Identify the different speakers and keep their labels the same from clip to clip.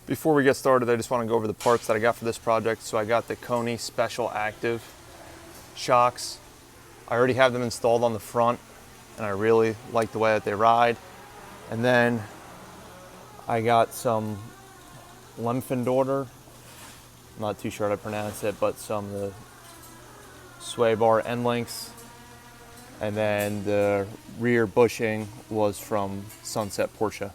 Speaker 1: Before we get started, I just want to go over the parts that I got for this project. So I got the Koni Special Active shocks. I already have them installed on the front and I really like the way that they ride. And then I got some Lemforder, I'm not too sure how to pronounce it, but some of the sway bar end links. And then the rear bushing was from Sunset Porsche.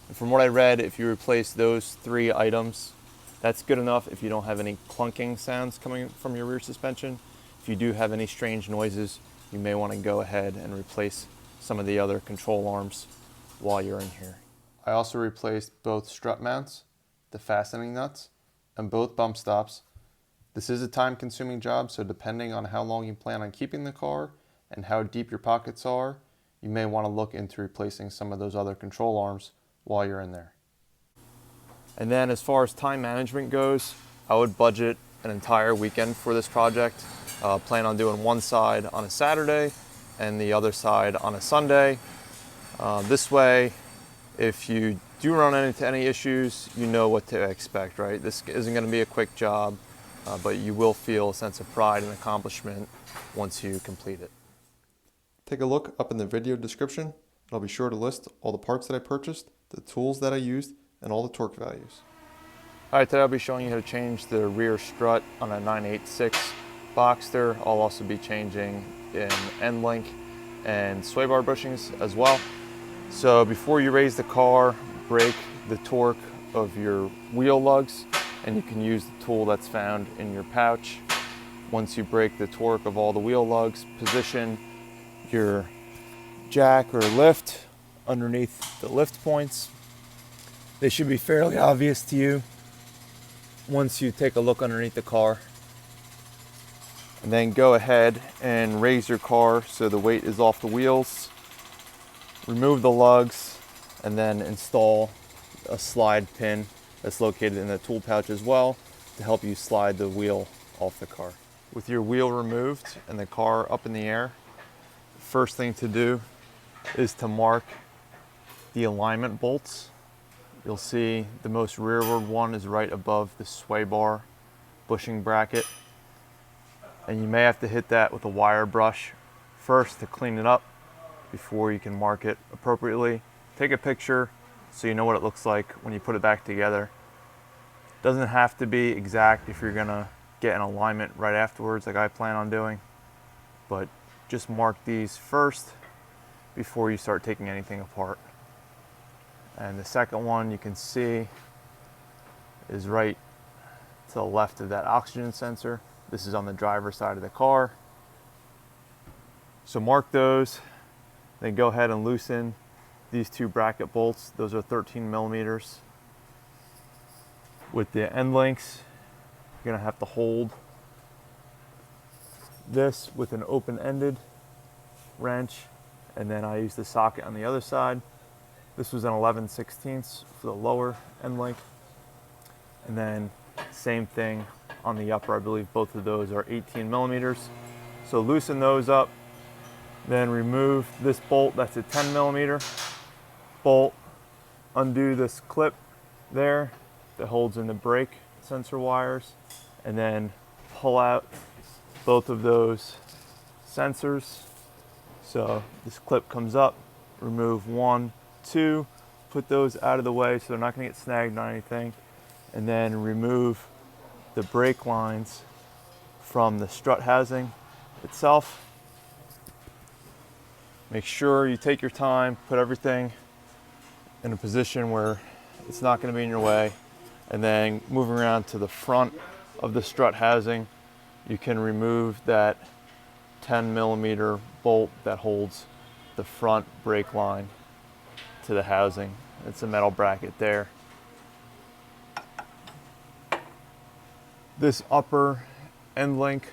Speaker 1: And from what I read, if you replace those 3 items, that's good enough if you don't have any clunking sounds coming from your rear suspension. If you do have any strange noises, you may want to go ahead and replace some of the other control arms while you're in here. I also replaced both strut mounts, the fastening nuts, and both bump stops. This is a time-consuming job, so depending on how long you plan on keeping the car and how deep your pockets are, you may want to look into replacing some of those other control arms while you're in there. And then as far as time management goes, I would budget an entire weekend for this project. Plan on doing one side on a Saturday and the other side on a Sunday. This way, if you do run into any issues, you know what to expect, right? This isn't going to be a quick job, but you will feel a sense of pride and accomplishment once you complete it. Take a look up in the video description. I'll be sure to list all the parts that I purchased, the tools that I used, and all the torque values. Alright, today I'll be showing you how to change the rear strut on a 986 Boxster. I'll also be changing in end link and sway bar bushings as well. So before you raise the car, break the torque of your wheel lugs, and you can use the tool that's found in your pouch. Once you break the torque of all the wheel lugs, position your jack or lift underneath the lift points. They should be fairly obvious to you once you take a look underneath the car. And then go ahead and raise your car so the weight is off the wheels. Remove the lugs and then install a slide pin that's located in the tool pouch as well to help you slide the wheel off the car. With your wheel removed and the car up in the air, the first thing to do is to mark the alignment bolts. You'll see the most rearward one is right above the sway bar bushing bracket. And you may have to hit that with a wire brush first to clean it up before you can mark it appropriately. Take a picture so you know what it looks like when you put it back together. Doesn't have to be exact if you're gonna get an alignment right afterwards like I plan on doing, but just mark these first before you start taking anything apart. And the second one you can see is right to the left of that oxygen sensor. This is on the driver's side of the car. So mark those, then go ahead and loosen these 2 bracket bolts. Those are 13 millimeters. With the end links, you're gonna have to hold this with an open-ended wrench, and then I use the socket on the other side. This was an 11/16 for the lower end link. And then same thing on the upper. I believe both of those are 18 millimeters. So loosen those up, then remove this bolt. That's a 10 millimeter bolt. Undo this clip there that holds in the brake sensor wires, and then pull out both of those sensors. So this clip comes up, remove 1, 2, put those out of the way so they're not going to get snagged on anything, and then remove the brake lines from the strut housing itself. Make sure you take your time, put everything in a position where it's not going to be in your way, and then moving around to the front of the strut housing, you can remove that 10 millimeter bolt that holds the front brake line to the housing. It's a metal bracket there. This upper end link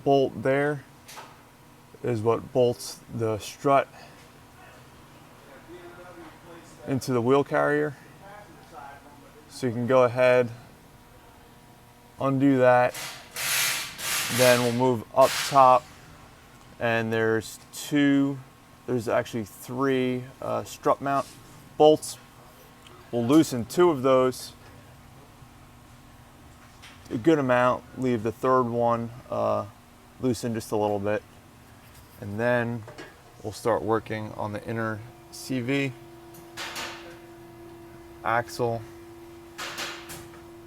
Speaker 1: bolt there is what bolts the strut into the wheel carrier. So you can go ahead, undo that, then we'll move up top, and there's actually 3 strut mount bolts. We'll loosen 2 of those a good amount, leave the third one loosen just a little bit, and then we'll start working on the inner CV, axle,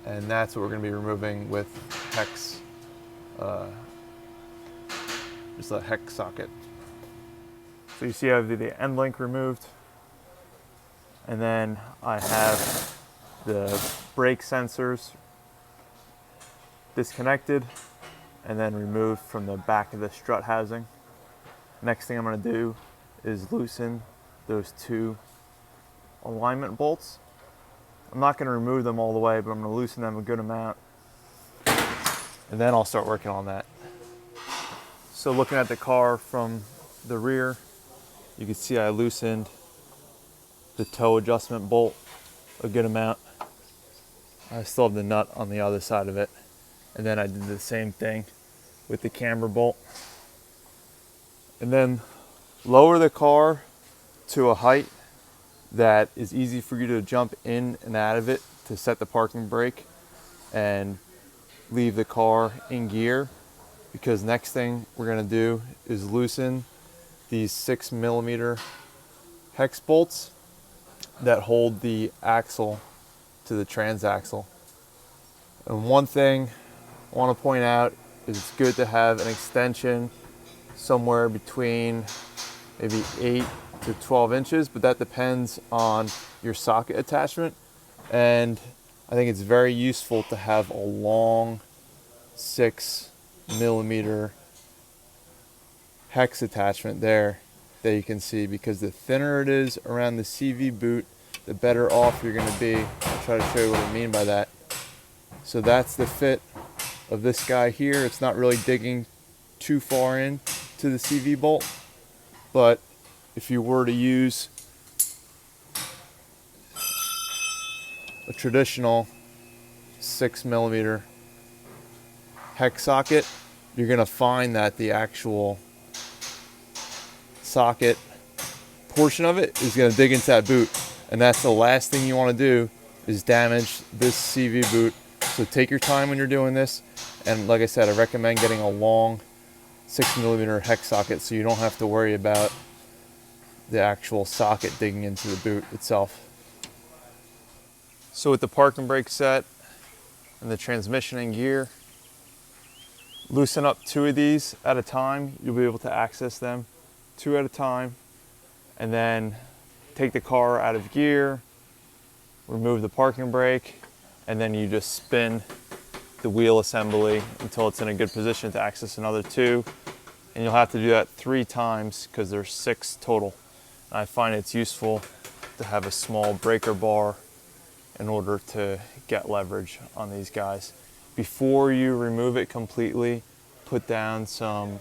Speaker 1: and that's what we're going to be removing with hex, just a hex socket. So you see I have the end link removed, and then I have the brake sensors disconnected and then removed from the back of the strut housing. Next thing I'm going to do is loosen those two alignment bolts. I'm not going to remove them all the way, but I'm going to loosen them a good amount, and then I'll start working on that. So looking at the car from the rear, you can see I loosened the toe adjustment bolt a good amount. I still have the nut on the other side of it. And then I did the same thing with the camber bolt. And then lower the car to a height that is easy for you to jump in and out of it to set the parking brake and leave the car in gear, because next thing we're going to do is loosen these 6mm hex bolts that hold the axle to the transaxle. And one thing I want to point out is it's good to have an extension somewhere between maybe 8 to 12 inches, but that depends on your socket attachment. And I think it's very useful to have a long 6mm hex attachment there that you can see, because the thinner it is around the CV boot, the better off you're going to be. I'll try to show you what I mean by that. So that's the fit of this guy here. It's not really digging too far in to the CV bolt, but if you were to use a traditional 6mm hex socket, you're going to find that the actual socket portion of it is going to dig into that boot, and that's the last thing you want to do, is damage this CV boot. So take your time when you're doing this, and like I said, I recommend getting a long 6mm hex socket so you don't have to worry about the actual socket digging into the boot itself. So with the parking brake set and the transmission in gear, loosen up 2 of these at a time. You'll be able to access them 2 at a time, and then take the car out of gear, remove the parking brake, and then you just spin the wheel assembly until it's in a good position to access another 2. And you'll have to do that 3 times because there's 6 total. And I find it's useful to have a small breaker bar in order to get leverage on these guys. Before you remove it completely, put down some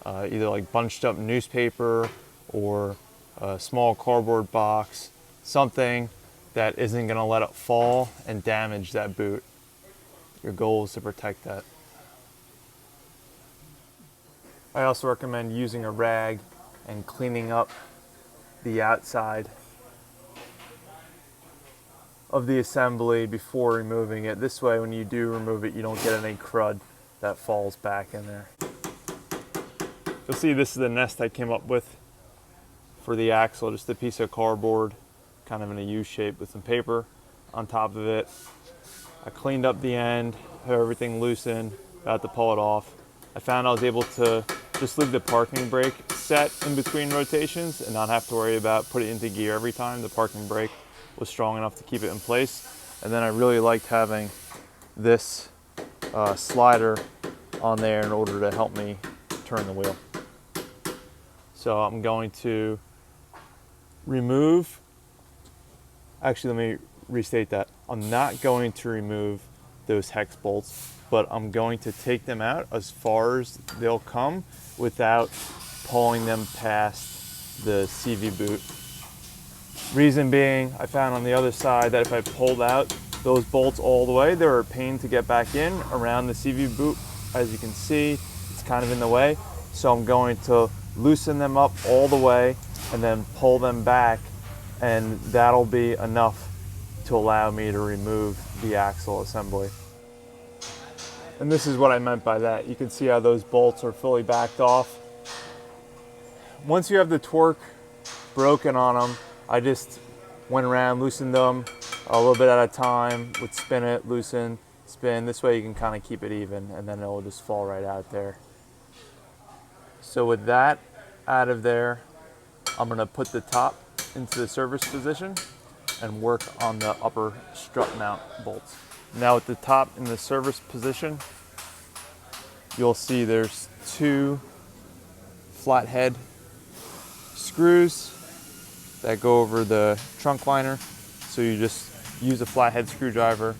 Speaker 1: either like bunched up newspaper or a small cardboard box, something that isn't going to let it fall and damage that boot. Your goal is to protect that. I also recommend using a rag and cleaning up the outside of the assembly before removing it. This way, when you do remove it, you don't get any crud that falls back in there. You'll see this is the nest I came up with for the axle, just a piece of cardboard, kind of in a U shape with some paper on top of it. I cleaned up the end, have everything loosened, about to pull it off. I found I was able to just leave the parking brake set in between rotations and not have to worry about putting it into gear every time. The parking brake was strong enough to keep it in place. And then I really liked having this slider on there in order to help me turn the wheel. So I'm going to remove, actually let me restate that. I'm not going to remove those hex bolts, but I'm going to take them out as far as they'll come without pulling them past the CV boot. Reason being, I found on the other side that if I pulled out those bolts all the way, they were a pain to get back in around the CV boot. As you can see, it's kind of in the way. So I'm going to loosen them up all the way and then pull them back, and that'll be enough to allow me to remove the axle assembly. And this is what I meant by that. You can see how those bolts are fully backed off. Once you have the torque broken on them, I just went around, loosened them a little bit at a time, would spin it, loosen, spin. This way you can kind of keep it even, and then it'll just fall right out there. So with that out of there, I'm gonna put the top into the service position and work on the upper strut mount bolts. Now with the top in the service position, you'll see there's 2 flathead screws that go over the trunk liner. So you just use a flathead screwdriver,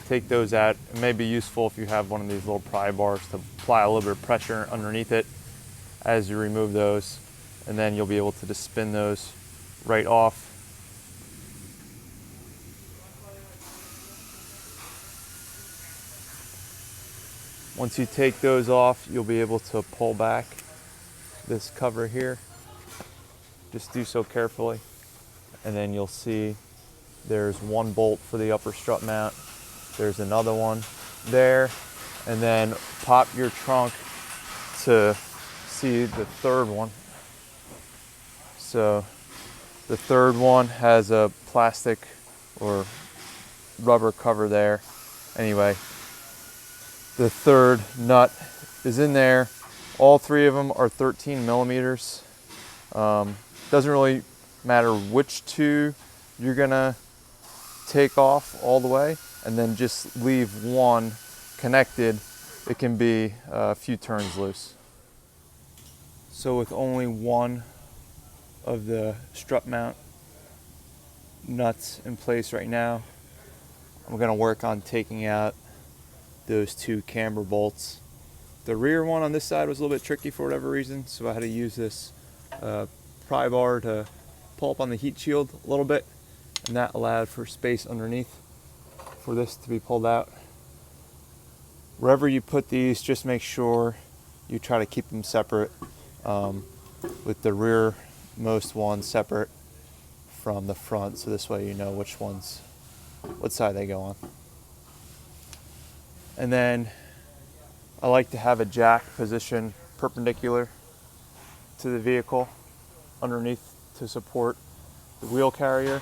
Speaker 1: take those out. It may be useful if you have one of these little pry bars to apply a little bit of pressure underneath it as you remove those, and then you'll be able to just spin those right off. Once you take those off, you'll be able to pull back this cover here. Just do so carefully, and then you'll see there's 1 bolt for the upper strut mount. There's another one there, and then pop your trunk to see the 3rd one. So the 3rd one has a plastic or rubber cover there. Anyway, the 3rd nut is in there. All 3 of them are 13 millimeters. Doesn't really matter which 2 you're gonna take off all the way, and then just leave 1 connected. It can be a few turns loose. So with only 1 of the strut mount nuts in place right now, I'm gonna work on taking out those 2 camber bolts. The rear one on this side was a little bit tricky for whatever reason, so I had to use this pry bar to pull up on the heat shield a little bit, and that allowed for space underneath for this to be pulled out. Wherever you put these, just make sure you try to keep them separate, with the rearmost one separate from the front, so this way you know which ones, what side they go on. And then I like to have a jack position perpendicular to the vehicle underneath to support the wheel carrier.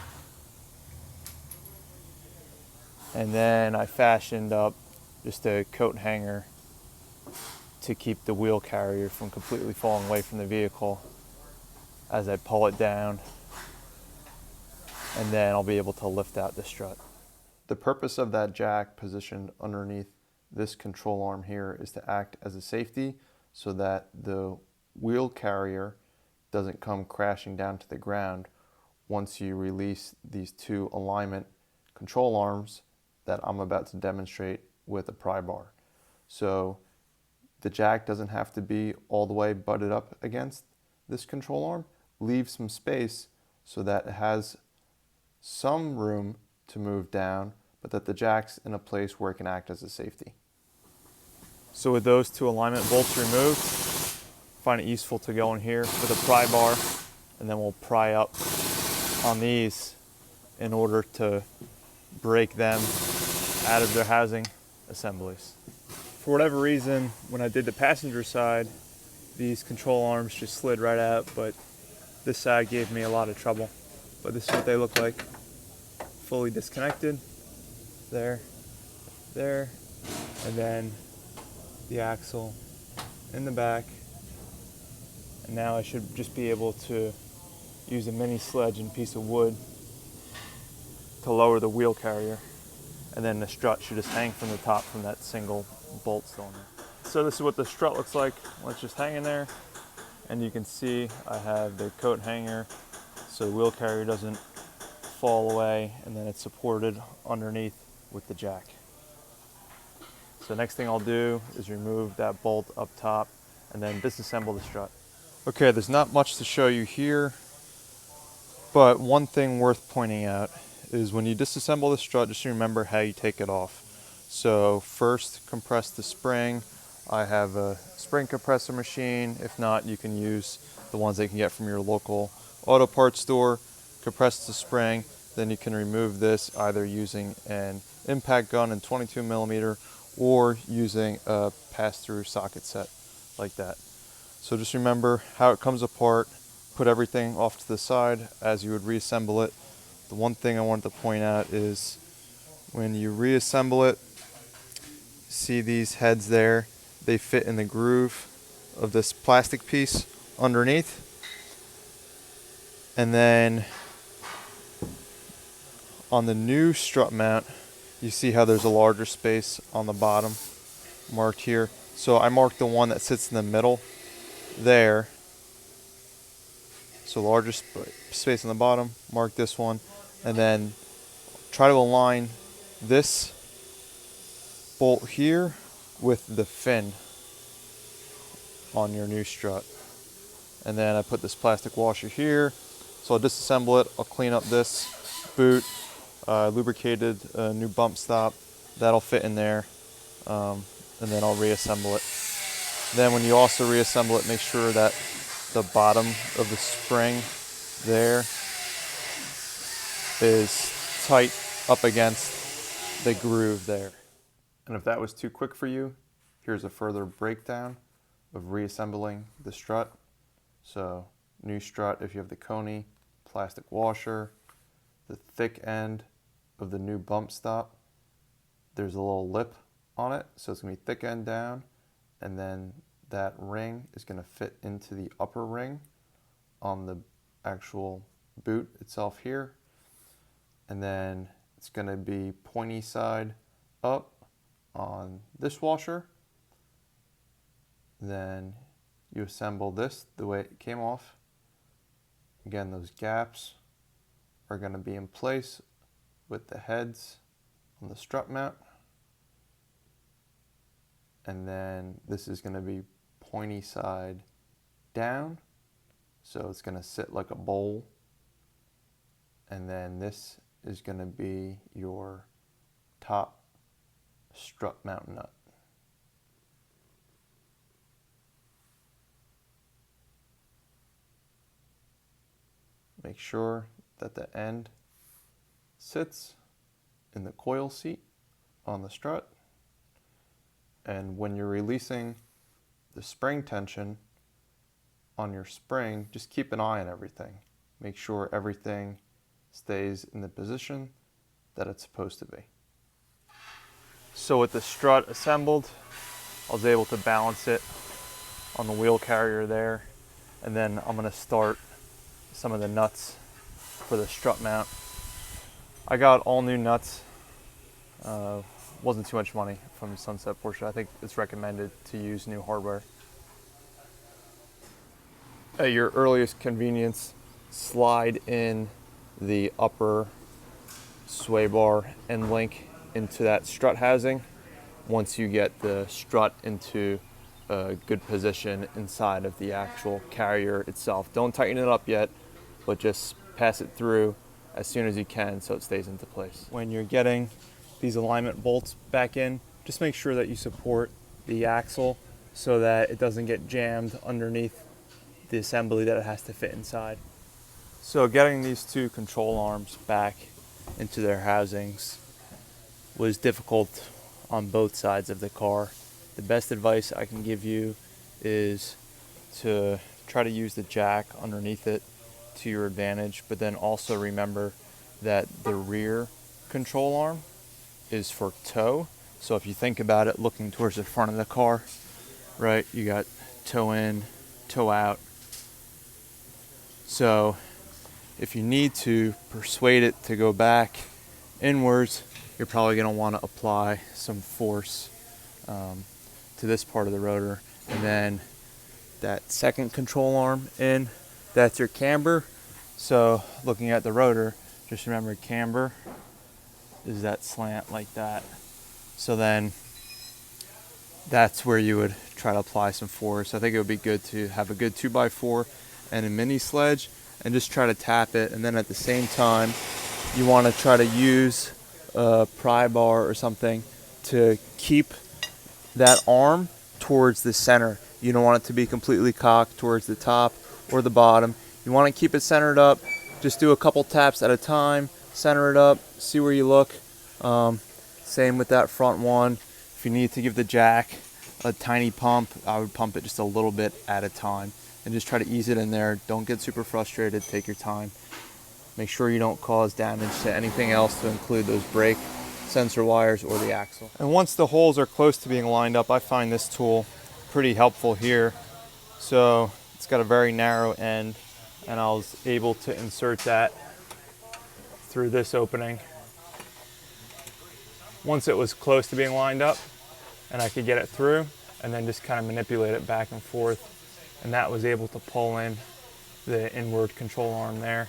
Speaker 1: And then I fashioned up just a coat hanger to keep the wheel carrier from completely falling away from the vehicle as I pull it down, and then I'll be able to lift out the strut. The purpose of that jack positioned underneath this control arm here is to act as a safety so that the wheel carrier doesn't come crashing down to the ground once you release these 2 alignment control arms that I'm about to demonstrate with a pry bar. So the jack doesn't have to be all the way butted up against this control arm. Leave some space so that it has some room to move down, but that the jack's in a place where it can act as a safety. So with those 2 alignment bolts removed, find it useful to go in here with a pry bar, and then we'll pry up on these in order to break them out of their housing assemblies. For whatever reason, when I did the passenger side, these control arms just slid right out, but this side gave me a lot of trouble. But this is what they look like, fully disconnected. There, and then the axle in the back. And now I should just be able to use a mini sledge and piece of wood to lower the wheel carrier, and then the strut should just hang from the top from that single bolt cylinder. So this is what the strut looks like when it's just hanging there, and you can see I have the coat hanger so the wheel carrier doesn't fall away, and then it's supported underneath with the jack. So next thing I'll do is remove that bolt up top and then disassemble the strut. Okay, there's not much to show you here, but one thing worth pointing out is when you disassemble the strut, just remember how you take it off. So first, compress the spring. I have a spring compressor machine. If not, you can use the ones that you can get from your local auto parts store. Compress the spring, then you can remove this either using an impact gun in 22 millimeter or using a pass-through socket set like that. So just remember how it comes apart, put everything off to the side as you would reassemble it. The one thing I wanted to point out is when you reassemble it, see these heads there, they fit in the groove of this plastic piece underneath. And then on the new strut mount, you see how there's a larger space on the bottom marked here. So I marked the one that sits in the middle there. So larger space on the bottom, mark this one, and then try to align this bolt here with the fin on your new strut. And then I put this plastic washer here. So I'll disassemble it, I'll clean up this boot, lubricated a new bump stop, that'll fit in there, and then I'll reassemble it. Then when you also reassemble it, make sure that the bottom of the spring there is tight up against the groove there. And if that was too quick for you, here's a further breakdown of reassembling the strut. So new strut if you have the Koni plastic washer, the thick end of the new bump stop, there's a little lip on it, so it's going to be thick end down, and then that ring is going to fit into the upper ring on the actual boot itself here, and then it's going to be pointy side up on this washer. Then you assemble this the way it came off. Again, those gaps are going to be in place with the heads on the strut mount. And then this is going to be pointy side down, so it's going to sit like a bowl. And then this is going to be your top strut mount nut. Make sure that the end sits in the coil seat on the strut. And when you're releasing the spring tension on your spring, just keep an eye on everything. Make sure everything stays in the position that it's supposed to be. So with the strut assembled, I was able to balance it on the wheel carrier there. And then I'm going to start some of the nuts for the strut mount. I got all new nuts. Wasn't too much money from Sunset Porsche. I think it's recommended to use new hardware. At your earliest convenience, slide in the upper sway bar and link into that strut housing once you get the strut into a good position inside of the actual carrier itself. Don't tighten it up yet, but just pass it through as soon as you can so it stays into place. When you're getting these alignment bolts back in, just make sure that you support the axle so that it doesn't get jammed underneath the assembly that it has to fit inside. So getting these two control arms back into their housings was difficult on both sides of the car. The best advice I can give you is to try to use the jack underneath it to your advantage, but then also remember that the rear control arm is for toe. So if you think about it looking towards the front of the car, right, you got toe in, toe out. So if you need to persuade it to go back inwards, you're probably going to want to apply some force to this part of the rotor. And then that second control arm in, that's your camber. So looking at the rotor, just remember camber is that slant like that. So then that's where you would try to apply some force. I think it would be good to have a good 2x4 and a mini sledge and just try to tap it. And then at the same time, you want to try to use a pry bar or something to keep that arm towards the center. You don't want it to be completely cocked towards the top or the bottom. You want to keep it centered up. Just do a couple taps at a time, center it up, see where you look. Same with that front one. If you need to give the jack a tiny pump, I would pump it just a little bit at a time and just try to ease it in there. Don't get super frustrated, take your time. Make sure you don't cause damage to anything else, to include those brake sensor wires or the axle. And once the holes are close to being lined up, I find this tool pretty helpful here. So it's got a very narrow end, and I was able to insert that through this opening once it was close to being lined up, and I could get it through and then just kind of manipulate it back and forth, and that was able to pull in the inward control arm there.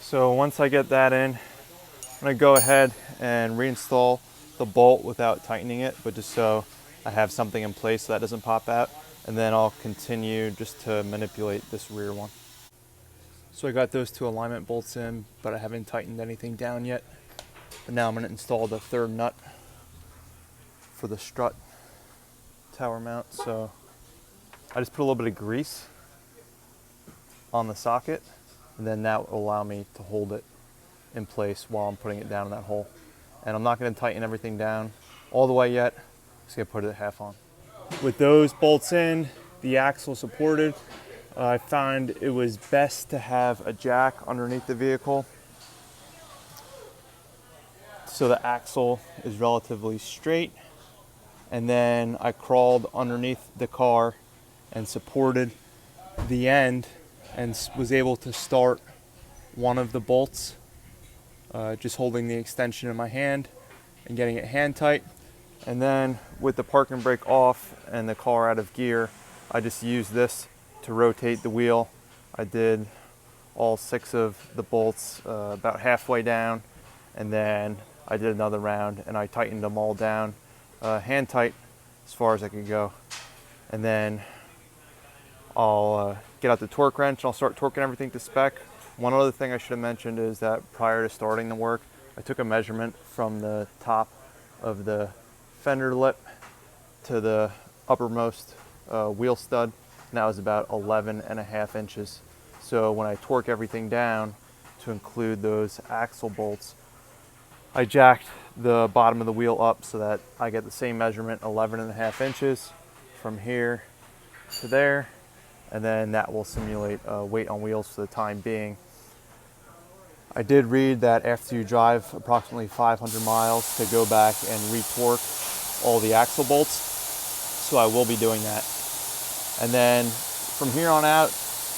Speaker 1: So once I get that in, I'm going to go ahead and reinstall the bolt without tightening it, but just so I have something in place so that doesn't pop out, and then I'll continue just to manipulate this rear one. So I got those 2 alignment bolts in, but I haven't tightened anything down yet. But now I'm going to install the 3rd nut for the strut tower mount. So I just put a little bit of grease on the socket, and then that will allow me to hold it in place while I'm putting it down in that hole. And I'm not going to tighten everything down all the way yet. Just going to put it half on. With those bolts in, the axle supported, I found it was best to have a jack underneath the vehicle so the axle is relatively straight. And then I crawled underneath the car and supported the end and was able to start one of the bolts, just holding the extension in my hand and getting it hand tight. And then with the parking brake off and the car out of gear, I just used this to rotate the wheel. I did all 6 of the bolts about halfway down, and then I did another round and I tightened them all down hand tight as far as I could go. And then I'll get out the torque wrench and I'll start torquing everything to spec. One other thing I should have mentioned is that prior to starting the work, I took a measurement from the top of the fender lip to the uppermost wheel stud, and that was about 11.5 inches. So when I torque everything down to include those axle bolts, I jacked the bottom of the wheel up so that I get the same measurement, 11.5 inches from here to there, and then that will simulate weight on wheels for the time being. I did read that after you drive approximately 500 miles to go back and re-torque all the axle bolts, so I will be doing that. And then from here on out,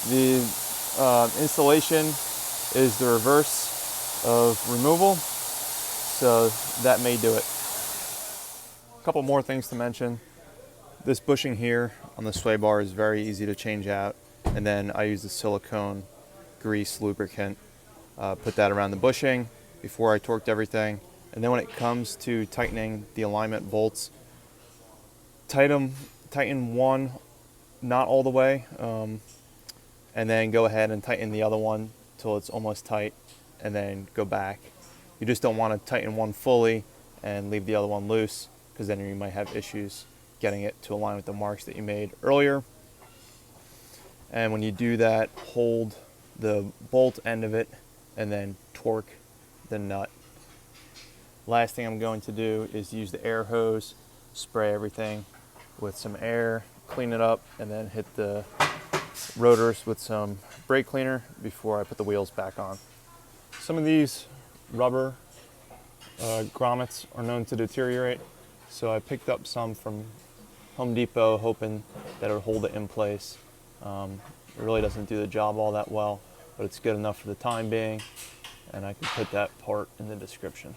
Speaker 1: the installation is the reverse of removal, so that may do it. A couple more things to mention. This bushing here on the sway bar is very easy to change out, and then I use the silicone grease lubricant, put that around the bushing before I torqued everything. And then when it comes to tightening the alignment bolts, tighten one, not all the way, and then go ahead and tighten the other one till it's almost tight, and then go back. You just don't want to tighten one fully and leave the other one loose, because then you might have issues getting it to align with the marks that you made earlier. And when you do that, hold the bolt end of it and then torque the nut. Last thing I'm going to do is use the air hose, spray everything with some air, clean it up, and then hit the rotors with some brake cleaner before I put the wheels back on. Some of these rubber grommets are known to deteriorate, so I picked up some from Home Depot hoping that it would hold it in place. It really doesn't do the job all that well, but it's good enough for the time being, and I can put that part in the description.